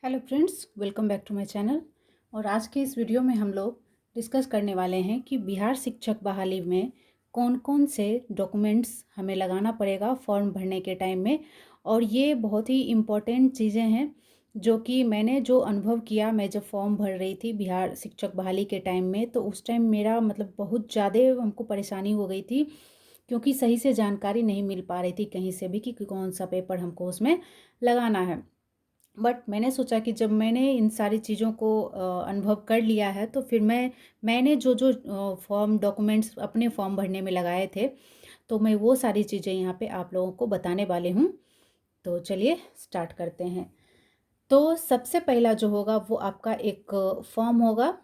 Hello friends, welcome back to my channel. और आज के इस वीडियो में हम लोग डिस्कस करने वाले हैं कि बिहार शिक्षक बहाली में कौन कौन से डॉक्यूमेंट्स हमें लगाना पड़ेगा फॉर्म भरने के टाइम में। और ये बहुत ही इम्पॉर्टेंट चीज़ें हैं जो कि मैंने जो अनुभव किया, मैं जब फॉर्म भर रही थी बिहार शिक्षक बहाली के टाइम में, तो उस टाइम मेरा मतलब बहुत ज़्यादा हमको परेशानी हो गई थी, क्योंकि सही से जानकारी नहीं मिल पा रही थी कहीं से भी कि कौन सा पेपर हमको उसमें लगाना है। बट मैंने सोचा कि जब मैंने इन सारी चीज़ों को अनुभव कर लिया है, तो फिर मैंने जो जो फॉर्म डॉक्यूमेंट्स अपने फॉर्म भरने में लगाए थे, तो मैं वो सारी चीज़ें यहाँ पे आप लोगों को बताने वाले हूँ। तो चलिए स्टार्ट करते हैं। तो सबसे पहला जो होगा वो आपका एक फॉर्म होगा,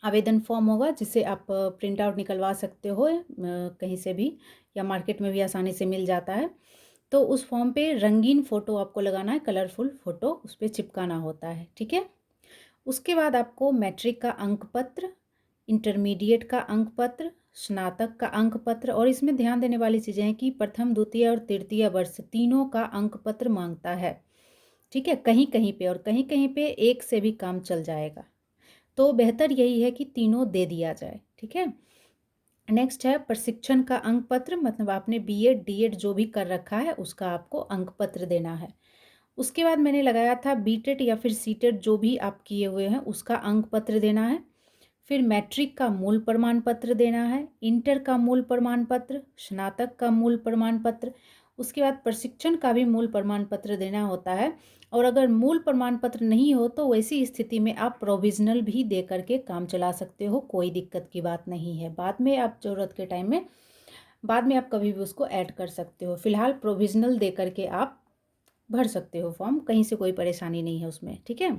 आवेदन फॉर्म होगा, जिसे आप प्रिंट आउट निकलवा सकते हो कहीं से भी, या मार्केट में भी आसानी से मिल जाता है। तो उस फॉर्म पे रंगीन फ़ोटो आपको लगाना है, कलरफुल फ़ोटो उस पर चिपकाना होता है, ठीक है। उसके बाद आपको मैट्रिक का अंक पत्र, इंटरमीडिएट का अंक पत्र, स्नातक का अंक पत्र, और इसमें ध्यान देने वाली चीज़ें हैं कि प्रथम द्वितीय और तृतीय वर्ष तीनों का अंक पत्र मांगता है, ठीक है। कहीं कहीं पे और कहीं कहीं पे एक से भी काम चल जाएगा, तो बेहतर यही है कि तीनों दे दिया जाए, ठीक है। नेक्स्ट है प्रशिक्षण का अंक पत्र, मतलब आपने बीएड डीएड जो भी कर रखा है उसका आपको अंक पत्र देना है। उसके बाद मैंने लगाया था बीटेड या फिर सीटेड जो भी आप किए हुए हैं उसका अंक पत्र देना है। फिर मैट्रिक का मूल प्रमाण पत्र देना है, इंटर का मूल प्रमाण पत्र, स्नातक का मूल प्रमाण पत्र। उसके बाद प्रशिक्षण का भी मूल प्रमाण पत्र देना होता है। और अगर मूल प्रमाण पत्र नहीं हो तो वैसी स्थिति में आप प्रोविज़नल भी दे करके काम चला सकते हो, कोई दिक्कत की बात नहीं है। बाद में आप ज़रूरत के टाइम में, बाद में आप कभी भी उसको ऐड कर सकते हो। फिलहाल प्रोविज़नल दे करके आप भर सकते हो फॉर्म, कहीं से कोई परेशानी नहीं है उसमें, ठीक है।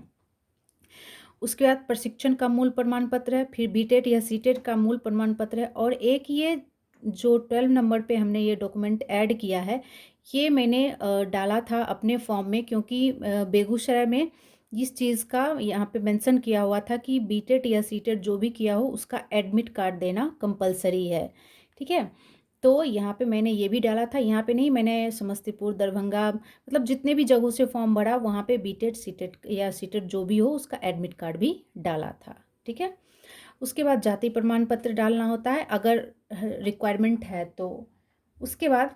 उसके बाद प्रशिक्षण का मूल प्रमाण पत्र है, फिर बीटेड या सीटेड का मूल प्रमाण पत्र है, और एक ये जो 12 नंबर पे हमने ये डॉक्यूमेंट ऐड किया है, ये मैंने डाला था अपने फॉर्म में, क्योंकि बेगूसराय में इस चीज़ का यहाँ पे मेंशन किया हुआ था कि बीटेड या सीटेड जो भी किया हो उसका एडमिट कार्ड देना कंपलसरी है, ठीक है। तो यहाँ पे मैंने ये भी डाला था, यहाँ पे नहीं, मैंने समस्तीपुर, दरभंगा, मतलब जितने भी जगहों से फॉर्म भरा वहाँ पे बीटेड सीटेड या सीटेड जो भी हो उसका एडमिट कार्ड भी डाला था, ठीक है। उसके बाद जाति प्रमाण पत्र डालना होता है अगर रिक्वायरमेंट है तो। उसके बाद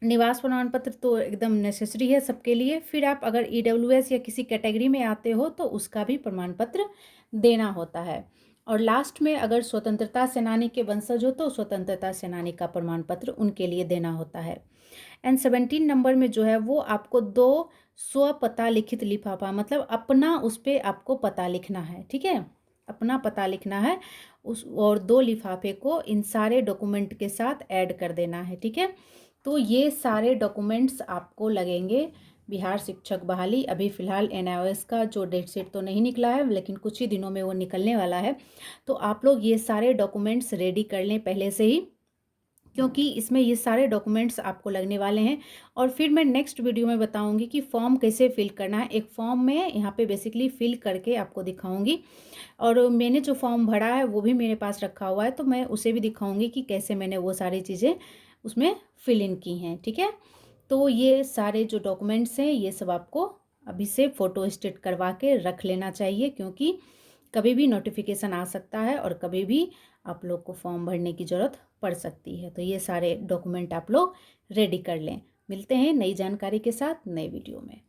निवास प्रमाण पत्र तो एकदम नेसेसरी है सबके लिए। फिर आप अगर ईडब्ल्यूएस या किसी कैटेगरी में आते हो तो उसका भी प्रमाण पत्र देना होता है। और लास्ट में अगर स्वतंत्रता सेनानी के वंशज हो तो स्वतंत्रता सेनानी का प्रमाण पत्र उनके लिए देना होता है। एंड 17 नंबर में जो है वो आपको 2 स्व पता लिखित लिफाफा, मतलब अपना उस पर आपको पता लिखना है, ठीक है, अपना पता लिखना है उस, और 2 लिफाफे को इन सारे डॉक्यूमेंट के साथ ऐड कर देना है, ठीक है। तो ये सारे डॉक्यूमेंट्स आपको लगेंगे बिहार शिक्षक बहाली। अभी फ़िलहाल एनआईओएस का जो डेट शीट तो नहीं निकला है, लेकिन कुछ ही दिनों में वो निकलने वाला है। तो आप लोग ये सारे डॉक्यूमेंट्स रेडी कर लें पहले से ही, क्योंकि इसमें ये सारे डॉक्यूमेंट्स आपको लगने वाले हैं। और फिर मैं नेक्स्ट वीडियो में बताऊंगी कि फॉर्म कैसे फिल करना है। एक फॉर्म में यहाँ पे बेसिकली फिल करके आपको दिखाऊंगी, और मैंने जो फॉर्म भरा है वो भी मेरे पास रखा हुआ है, तो मैं उसे भी दिखाऊंगी कि कैसे मैंने वो सारी चीज़ें उसमें फिल इन की हैं, ठीक है। तो ये सारे जो डॉक्यूमेंट्स हैं ये सब आपको अभी से फ़ोटो स्टेट करवा के रख लेना चाहिए, क्योंकि कभी भी नोटिफिकेशन आ सकता है और कभी भी आप लोग को फॉर्म भरने की ज़रूरत पड़ सकती है। तो ये सारे डॉक्यूमेंट आप लोग रेडी कर लें। मिलते हैं नई जानकारी के साथ नए वीडियो में।